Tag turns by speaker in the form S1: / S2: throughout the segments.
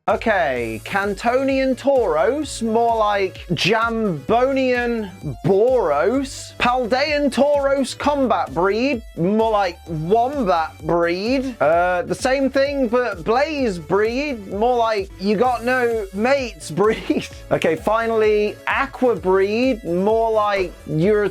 S1: Okay, Kantonian Tauros, more like Jambonian Boros. Paldean Tauros Combat Breed, more like Wombat Breed. The same thing, but Blaze Breed, more like you got no mates breed. Okay, finally, Aqua Breed, more like you're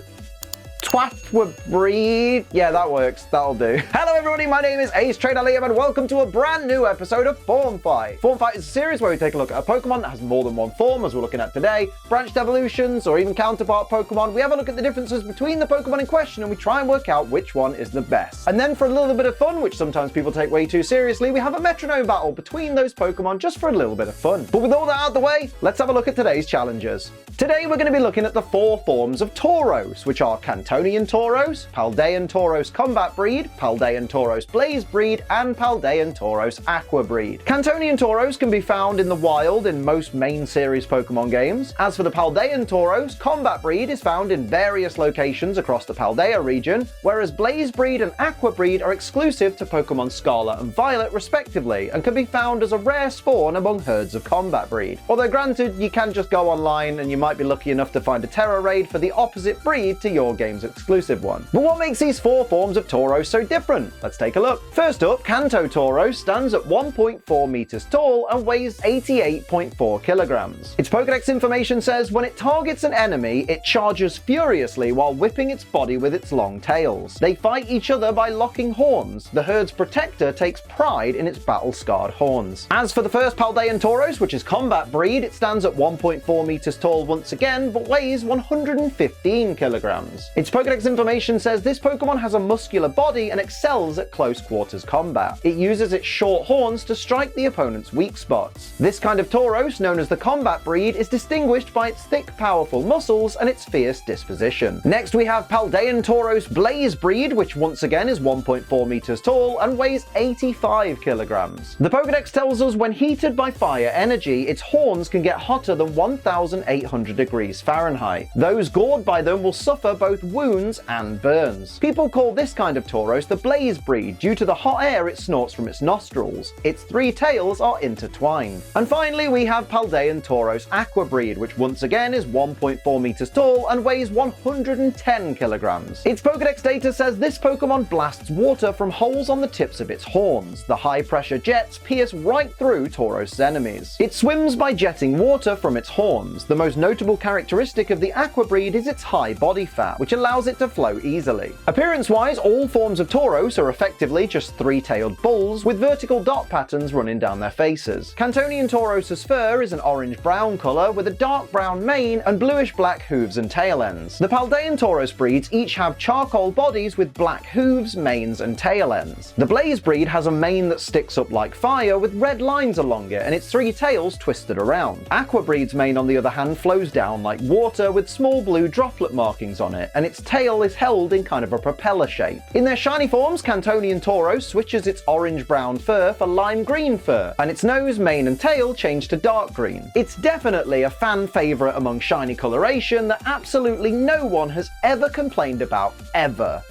S1: Twatwa Breed. Yeah, that works. That'll do. Hello everybody, my name is Ace Trader Liam and welcome to a brand new episode of Form Fight. Form Fight is a series where we take a look at a Pokemon that has more than one form, as we're looking at today, branched evolutions, or even counterpart Pokemon. We have a look at the differences between the Pokemon in question and we try and work out which one is the best. And then for a little bit of fun, which sometimes people take way too seriously, we have a Metronome battle between those Pokemon just for a little bit of fun. But with all that out of the way, let's have a look at today's challengers. Today we're going to be looking at the four forms of Tauros, which are Kantonian Tauros, Paldean Tauros Combat Breed, Paldean Tauros Blaze Breed, and Paldean Tauros Aqua Breed. Kantonian Tauros can be found in the wild in most main series Pokemon games. As for the Paldean Tauros, Combat Breed is found in various locations across the Paldea region, whereas Blaze Breed and Aqua Breed are exclusive to Pokemon Scarlet and Violet respectively, and can be found as a rare spawn among herds of Combat Breed. Although granted, you can just go online and you might be lucky enough to find a Terra raid for the opposite breed to your game's exclusive one. But what makes these four forms of Tauros so different? Let's take a look. First up, Kanto Tauros stands at 1.4 meters tall and weighs 88.4 kilograms. Its Pokedex information says when it targets an enemy, it charges furiously while whipping its body with its long tails. They fight each other by locking horns. The herd's protector takes pride in its battle-scarred horns. As for the first Paldean Tauros, which is Combat Breed, it stands at 1.4 meters tall once again, but weighs 115 kilograms. Its Pokedex information says this Pokemon has a muscular body and excels at close quarters combat. It uses its short horns to strike the opponent's weak spots. This kind of Tauros, known as the Combat Breed, is distinguished by its thick, powerful muscles and its fierce disposition. Next we have Paldean Tauros Blaze Breed, which once again is 1.4 meters tall and weighs 85 kilograms. The Pokedex tells us when heated by fire energy, its horns can get hotter than 1,800 degrees Fahrenheit. Those gored by them will suffer both wounds and burns. People call this kind of Tauros the Blaze Breed due to the hot air it snorts from its nostrils. Its three tails are intertwined. And finally we have Paldean Tauros Aqua Breed, which once again is 1.4 meters tall and weighs 110 kilograms. Its Pokedex data says this Pokemon blasts water from holes on the tips of its horns. The high pressure jets pierce right through Tauros' enemies. It swims by jetting water from its horns. The most notable characteristic of the Aqua Breed is its high body fat, which allows it to flow easily. Appearance-wise, all forms of Tauros are effectively just three-tailed bulls with vertical dot patterns running down their faces. Kantonian Tauros' fur is an orange-brown colour with a dark brown mane and bluish-black hooves and tail ends. The Paldean Tauros breeds each have charcoal bodies with black hooves, manes and tail ends. The Blaze Breed has a mane that sticks up like fire with red lines along it and its three tails twisted around. Aqua Breed's mane on the other hand flows down like water with small blue droplet markings on it, and its tail is held in kind of a propeller shape. In their shiny forms, Kantonian Tauros switches its orange-brown fur for lime-green fur, and its nose, mane and tail change to dark green. It's definitely a fan favourite among shiny coloration that absolutely no one has ever complained about, ever.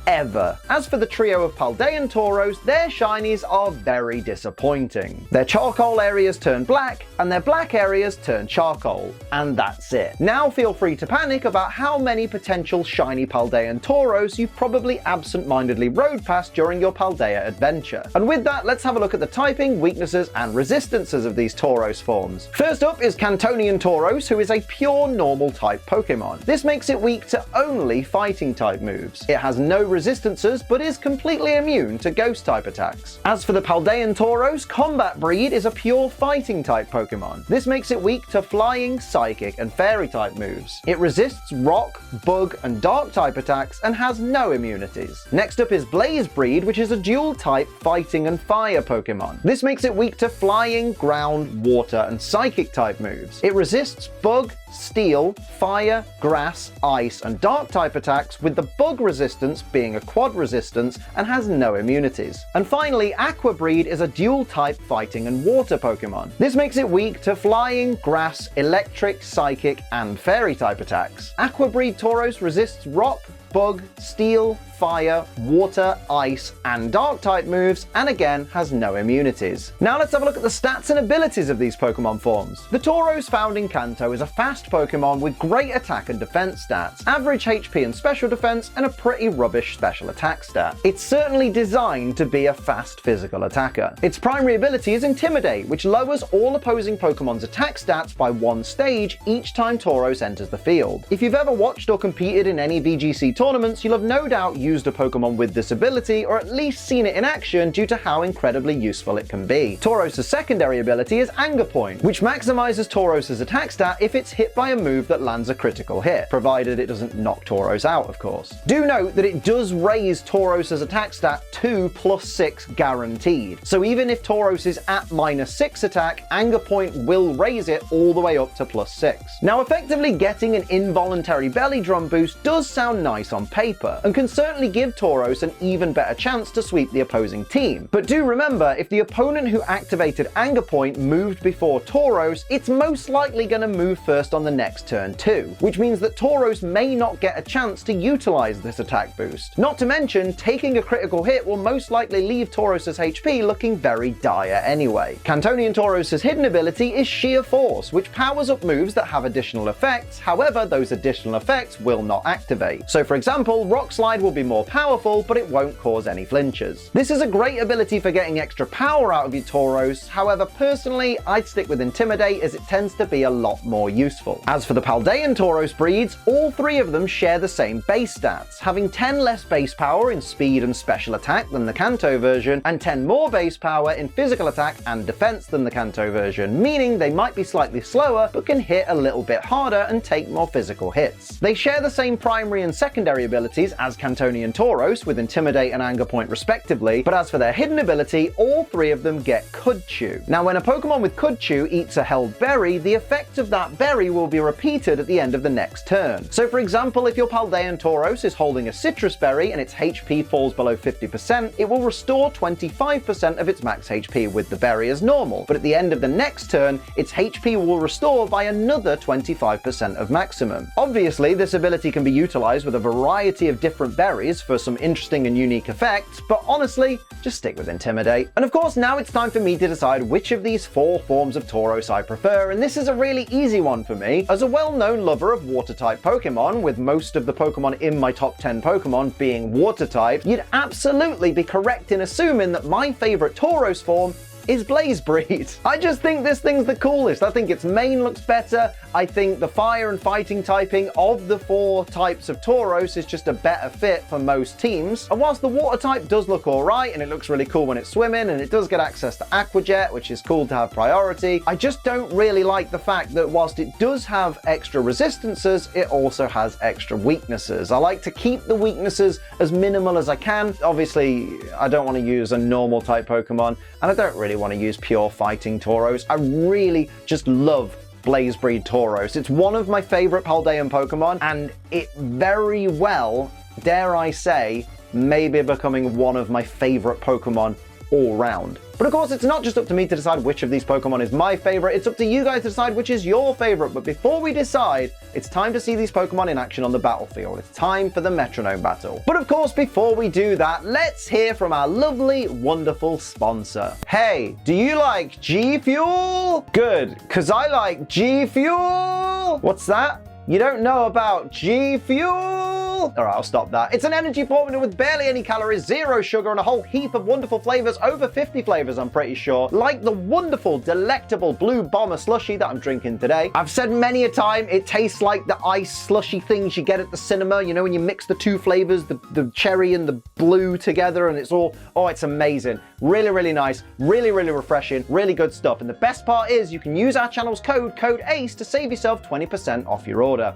S1: As for the trio of Paldean Tauros, their shinies are very disappointing. Their charcoal areas turn black, and their black areas turn charcoal. And that's it. Now feel free to panic about how many potential shiny Paldean Tauros you've probably absent-mindedly rode past during your Paldea adventure. And with that, let's have a look at the typing, weaknesses, and resistances of these Tauros forms. First up is Kantonian Tauros, who is a pure normal type Pokemon. This makes it weak to only fighting type moves. It has no resistances, but is completely immune to ghost type attacks. As for the Paldean Tauros, Combat Breed is a pure fighting type Pokemon. This makes it weak to flying, psychic, and fairy type moves. It resists rock, bug, and dark type attacks and has no immunities. Next up is Blaze Breed, which is a dual type fighting and fire Pokemon. This makes it weak to flying, ground, water, and psychic type moves. It resists bug, steel, fire, grass, ice, and dark type attacks, with the bug resistance being a quad resistance and has no immunities. And finally, Aqua Breed is a dual type fighting and water Pokemon. This makes it weak to flying, grass, electric, psychic, and fairy type attacks. Aqua Breed Tauros resists rock, bug, steel, fire, water, ice, and dark type moves, and again has no immunities. Now let's have a look at the stats and abilities of these Pokemon forms. The Tauros found in Kanto is a fast Pokemon with great attack and defense stats, average HP and special defense, and a pretty rubbish special attack stat. It's certainly designed to be a fast physical attacker. Its primary ability is Intimidate, which lowers all opposing Pokemon's attack stats by 1 stage each time Tauros enters the field. If you've ever watched or competed in any VGC tournaments, you'll have no doubt used a Pokemon with this ability, or at least seen it in action due to how incredibly useful it can be. Tauros' secondary ability is Anger Point, which maximizes Tauros' attack stat if it's hit by a move that lands a critical hit, provided it doesn't knock Tauros out, of course. Do note that it does raise Tauros' attack stat to +6 guaranteed, so even if Tauros is at -6 attack, Anger Point will raise it all the way up to +6. Now, effectively getting an involuntary belly drum boost does sound nice on paper, and can certainly give Tauros an even better chance to sweep the opposing team. But do remember, if the opponent who activated Anger Point moved before Tauros, it's most likely going to move first on the next turn too, which means that Tauros may not get a chance to utilize this attack boost. Not to mention, taking a critical hit will most likely leave Tauros' HP looking very dire anyway. Kantonian Tauros' hidden ability is Sheer Force, which powers up moves that have additional effects, however those additional effects will not activate. So for example, Rock Slide will be more powerful, but it won't cause any flinches. This is a great ability for getting extra power out of your Tauros, however personally I'd stick with Intimidate as it tends to be a lot more useful. As for the Paldean Tauros breeds, all 3 of them share the same base stats, having 10 less base power in speed and special attack than the Kanto version, and 10 more base power in physical attack and defense than the Kanto version, meaning they might be slightly slower but can hit a little bit harder and take more physical hits. They share the same primary and secondary abilities as Kantonian Tauros with Intimidate and Anger Point respectively, but as for their hidden ability, all 3 of them get Cudchew. Now when a Pokemon with Cudchew eats a held berry, the effect of that berry will be repeated at the end of the next turn. So for example, if your Paldean Tauros is holding a citrus berry and its HP falls below 50%, it will restore 25% of its max HP with the berry as normal, but at the end of the next turn, its HP will restore by another 25% of maximum. Obviously, this ability can be utilized with a variety of different berries for some interesting and unique effects, but honestly, just stick with Intimidate. And of course, now it's time for me to decide which of these 4 forms of Tauros I prefer, and this is a really easy one for me. As a well-known lover of water-type Pokemon, with most of the Pokemon in my top 10 Pokemon being water-type, you'd absolutely be correct in assuming that my favorite Tauros form is Blaze Breed. I just think this thing's the coolest. I think its mane looks better. I think the fire and fighting typing of the 4 types of Tauros is just a better fit for most teams. And whilst the water type does look alright, and it looks really cool when it's swimming, and it does get access to Aqua Jet, which is cool to have priority, I just don't really like the fact that whilst it does have extra resistances, it also has extra weaknesses. I like to keep the weaknesses as minimal as I can. Obviously, I don't want to use a normal type Pokemon, and I don't really want to use pure fighting Tauros. I really just love Blaze Breed Tauros. It's one of my favorite Paldean Pokemon, and it very well, dare I say, may be becoming one of my favorite Pokemon all round. But of course, it's not just up to me to decide which of these Pokemon is my favorite, it's up to you guys to decide which is your favorite. But before we decide, it's time to see these Pokemon in action on the battlefield. It's time for the Metronome battle. But of course, before we do that, let's hear from our lovely, wonderful sponsor. Hey, do you like G Fuel? Good, because I like G Fuel. What's that? You don't know about G Fuel? Alright, I'll stop that. It's an energy formula with barely any calories, 0 sugar, and a whole heap of wonderful flavors, over 50 flavors I'm pretty sure, like the wonderful, delectable Blue Bomber slushie that I'm drinking today. I've said many a time, it tastes like the ice slushy things you get at the cinema, you know, when you mix the 2 flavors, the cherry and the blue together, and it's all, oh, it's amazing. Really, really nice, really, really refreshing, really good stuff. And the best part is you can use our channel's code ACE, to save yourself 20% off your order.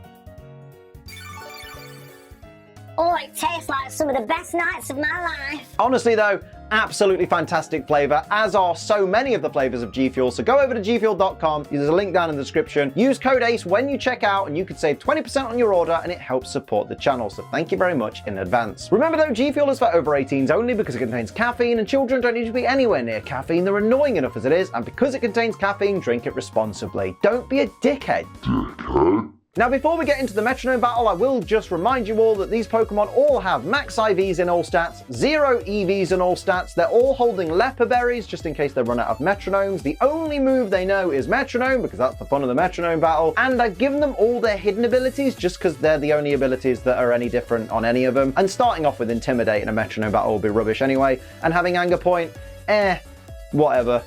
S2: Oh, it tastes like some of the best nights of my life.
S1: Honestly though, absolutely fantastic flavor, as are so many of the flavors of G Fuel. So go over to gfuel.com, there's a link down in the description. Use code ACE when you check out and you can save 20% on your order, and it helps support the channel. So thank you very much in advance. Remember though, G Fuel is for over 18s only because it contains caffeine, and children don't need to be anywhere near caffeine. They're annoying enough as it is, and because it contains caffeine, drink it responsibly. Don't be a dickhead. Now, before we get into the Metronome battle, I will just remind you all that these Pokemon all have max IVs in all stats, 0 EVs in all stats. They're all holding Leper Berries just in case they run out of Metronomes. The only move they know is Metronome because that's the fun of the Metronome battle. And I've given them all their hidden abilities just because they're the only abilities that are any different on any of them. And starting off with Intimidate in a Metronome battle will be rubbish anyway. And having Anger Point, whatever.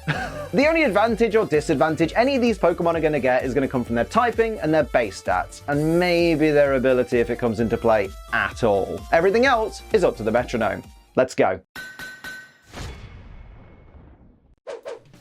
S1: The only advantage or disadvantage any of these Pokemon are going to get is going to come from their typing and their base stats, and maybe their ability if it comes into play at all. Everything else is up to the Metronome. Let's go.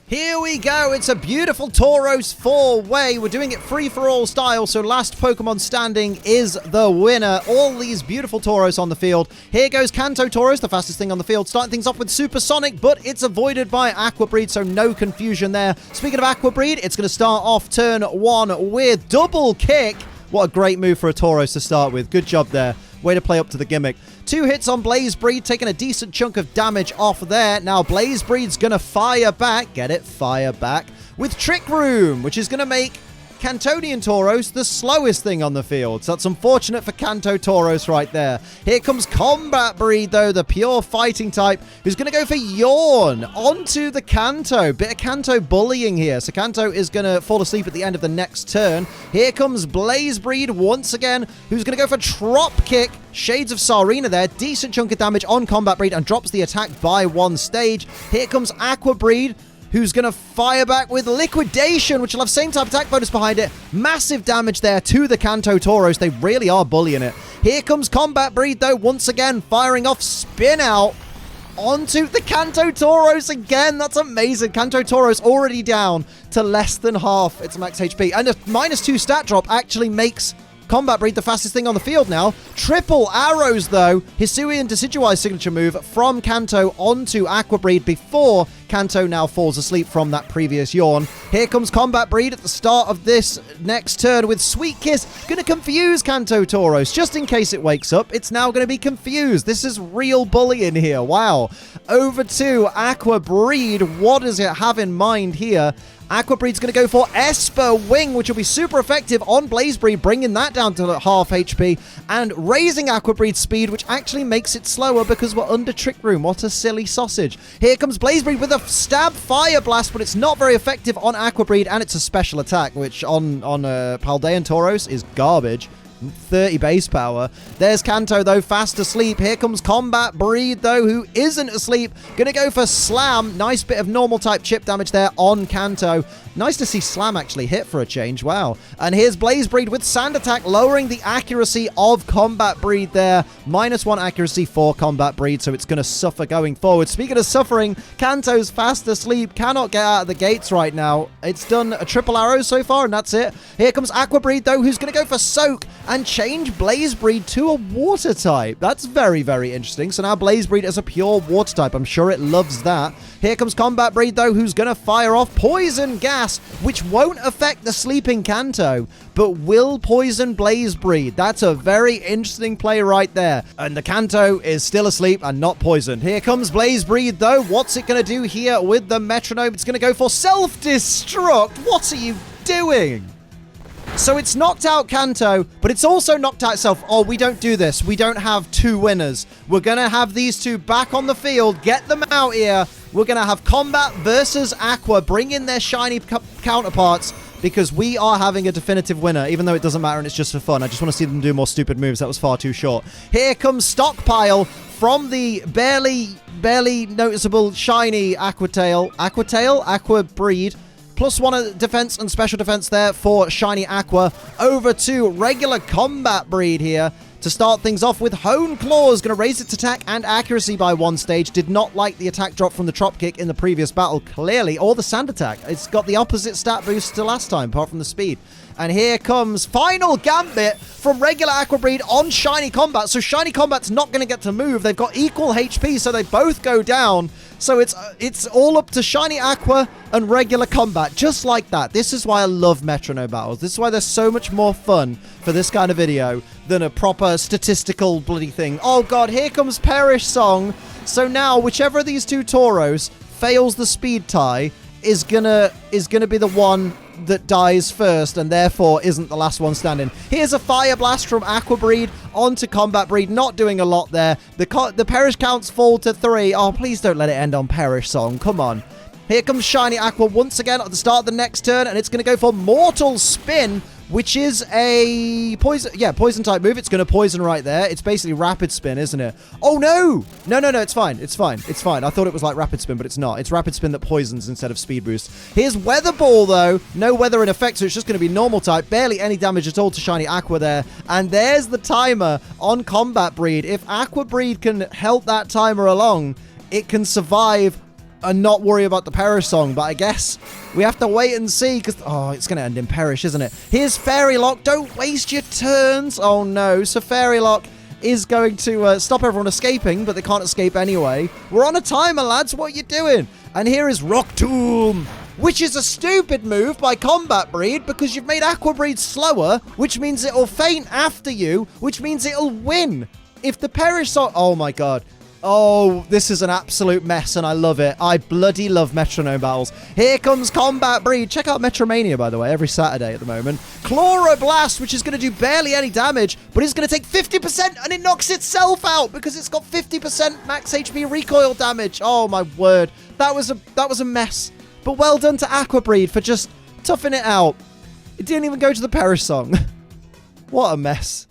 S3: Here we go, it's a beautiful Tauros 4-way. We're doing it free-for-all style, so last Pokemon standing is the winner. All these beautiful Tauros on the field. Here goes Kanto Tauros, the fastest thing on the field, starting things off with Supersonic, but it's avoided by Aqua Breed, so no confusion there. Speaking of Aqua Breed, it's going to start off turn 1 with Double Kick. What a great move for a Tauros to start with. Good job there. Way to play up to the gimmick. 2 hits on Blaze Breed, taking a decent chunk of damage off there. Now Blaze Breed's going to fire back. Get it? Fire back. With Trick Room, which is going to make Kantonian Tauros the slowest thing on the field. So that's unfortunate for Kanto Tauros right there. Here comes Combat Breed, though, the pure fighting type, who's going to go for Yawn onto the Kanto. Bit of Kanto bullying here. So Kanto is going to fall asleep at the end of the next turn. Here comes Blaze Breed once again, who's going to go for Trop Kick. Shades of Sarina there. Decent chunk of damage on Combat Breed and drops the attack by 1 stage. Here comes Aqua Breed, who's going to fire back with Liquidation, which will have same type attack bonus behind it. Massive damage there to the Kanto Tauros. They really are bullying it. Here comes Combat Breed, though, once again, firing off Spin Out onto the Kanto Tauros again. That's amazing. Kanto Tauros already down to less than half its max HP. And a -2 stat drop actually makes Combat Breed the fastest thing on the field now. Triple arrows, though. Hisuian Decidueye signature move from Kanto onto Aqua Breed before Kanto now falls asleep from that previous yawn. Here comes Combat Breed at the start of this next turn with Sweet Kiss. Going to confuse Kanto Tauros. Just in case it wakes up, it's now going to be confused. This is real bullying here. Wow. Over to Aqua Breed. What does it have in mind here? Aqua Breed's going to go for Esper Wing, which will be super effective on Blaze Breed, bringing that down to half HP and raising Aqua Breed's speed, which actually makes it slower because we're under Trick Room. What a silly sausage. Here comes Blaze Breed with a Stab Fire Blast, but it's not very effective on Aqua Breed, and it's a special attack, which on Paldean Tauros is garbage. 30 base power. There's Kanto, though, fast asleep. Here comes Combat Breed, though, who isn't asleep. Gonna go for Slam. Nice bit of normal type chip damage there on Kanto. Nice to see Slam actually hit for a change. Wow. And here's Blaze Breed with Sand Attack, lowering the accuracy of Combat Breed there. -1 accuracy for Combat Breed, so it's going to suffer going forward. Speaking of suffering, Kanto's fast asleep. Cannot get out of the gates right now. It's done a triple arrow so far, and that's it. Here comes Aqua Breed, though, who's going to go for Soak and change Blaze Breed to a water type. That's very, very interesting. So now Blaze Breed is a pure water type. I'm sure it loves that. Here comes Combat Breed, though, who's going to fire off Poison Gas, which won't affect the sleeping Kanto, but will poison Blaze Breed. That's a very interesting play right there. And the Kanto is still asleep and not poisoned. Here comes Blaze Breed, though. What's it going to do here with the Metronome? It's going to go for Self-Destruct. What are you doing? So it's knocked out Kanto, but it's also knocked out itself. Oh, we don't do this. We don't have 2 winners. We're going to have these 2 back on the field. Get them out here. We're going to have Combat versus Aqua. Bring in their shiny counterparts because we are having a definitive winner, even though it doesn't matter and it's just for fun. I just want to see them do more stupid moves. That was far too short. Here comes Stockpile from the barely noticeable shiny Aqua Breed. +1 defense and special defense there for shiny Aqua. Over to regular Combat Breed here to start things off with Hone Claws. Going to raise its attack and accuracy by 1 stage. Did not like the attack drop from the Trop Kick in the previous battle, clearly, or the Sand Attack. It's got the opposite stat boost to last time, apart from the speed. And here comes Final Gambit from regular Aqua Breed on Shiny Combat. So Shiny Combat's not going to get to move. They've got equal HP, so they both go down. So it's all up to Shiny Aqua and regular Combat, just like that. This is why I love Metronome battles. This is why they're so much more fun for this kind of video than a proper statistical bloody thing. Oh god, here comes Perish Song. So now, whichever of these 2 Tauros fails the speed tie is gonna be the one that dies first and therefore isn't the last one standing. Here's a Fire Blast from Aqua Breed onto Combat Breed. Not doing a lot there. The Perish counts fall to 3. Oh, please don't let it end on Perish Song. Come on. Here comes Shiny Aqua once again at the start of the next turn, and it's going to go for Mortal Spin, which is a poison type move. It's going to poison right there. It's basically Rapid Spin, isn't it? Oh, no. No, it's fine. It's fine. It's fine. I thought it was like Rapid Spin, but it's not. It's Rapid Spin that poisons instead of Speed Boost. Here's Weather Ball, though. No weather in effect, so it's just going to be normal type. Barely any damage at all to Shiny Aqua there. And there's the timer on Combat Breed. If Aqua Breed can help that timer along, it can survive and not worry about the Perish Song, but I guess we have to wait and see, because, oh, it's going to end in Perish, isn't it? Here's Fairy Lock. Don't waste your turns. Oh, no. So Fairy Lock is going to stop everyone escaping, but they can't escape anyway. We're on a timer, lads. What are you doing? And here is Rock Tomb, which is a stupid move by Combat Breed, because you've made Aqua Breed slower, which means it'll faint after you, which means it'll win. If the Perish Song... Oh, my God. Oh, this is an absolute mess, and I love it. I bloody love Metronome battles. Here comes Combat Breed. Check out Metromania, by the way, every Saturday at the moment. Chloroblast, which is going to do barely any damage, but it's going to take 50%, and it knocks itself out because it's got 50% max HP recoil damage. Oh, my word. That was a mess. But well done to Aqua Breed for just toughing it out. It didn't even go to the Perish Song. What a mess.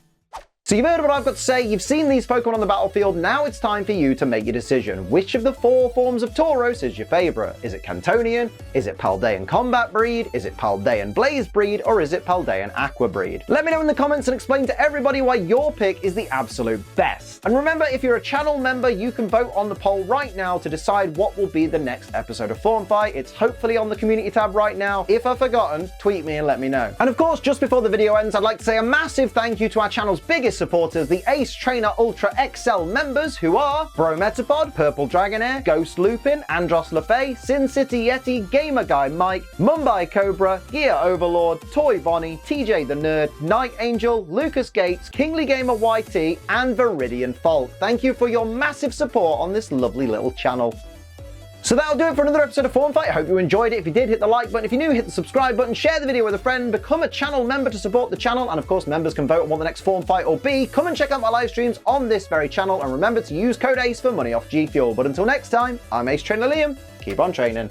S1: So you've heard what I've got to say, you've seen these Pokemon on the battlefield, now it's time for you to make your decision. Which of the 4 forms of Tauros is your favourite? Is it Kantonian? Is it Paldean Combat Breed? Is it Paldean Blaze Breed? Or is it Paldean Aqua Breed? Let me know in the comments and explain to everybody why your pick is the absolute best. And remember, if you're a channel member, you can vote on the poll right now to decide what will be the next episode of Form Fight. It's hopefully on the community tab right now. If I've forgotten, tweet me and let me know. And of course, just before the video ends, I'd like to say a massive thank you to our channel's biggest supporters, the Ace Trainer Ultra XL members, who are Brometapod, Purple Dragonair, Ghost Lupin, Andros Lefay, Sin City Yeti, Gamer Guy Mike, Mumbai Cobra, Gear Overlord, Toy Bonnie, TJ the Nerd, Night Angel, Lucas Gates, Kingly Gamer YT, and Viridian Fault. Thank you for your massive support on this lovely little channel. So that'll do it for another episode of Form Fight. I hope you enjoyed it. If you did, hit the like button. If you're new, hit the subscribe button. Share the video with a friend. Become a channel member to support the channel. And of course, members can vote on what the next Form Fight will be. Come and check out my live streams on this very channel. And remember to use code ACE for money off G Fuel. But until next time, I'm Ace Trainer Liam. Keep on training.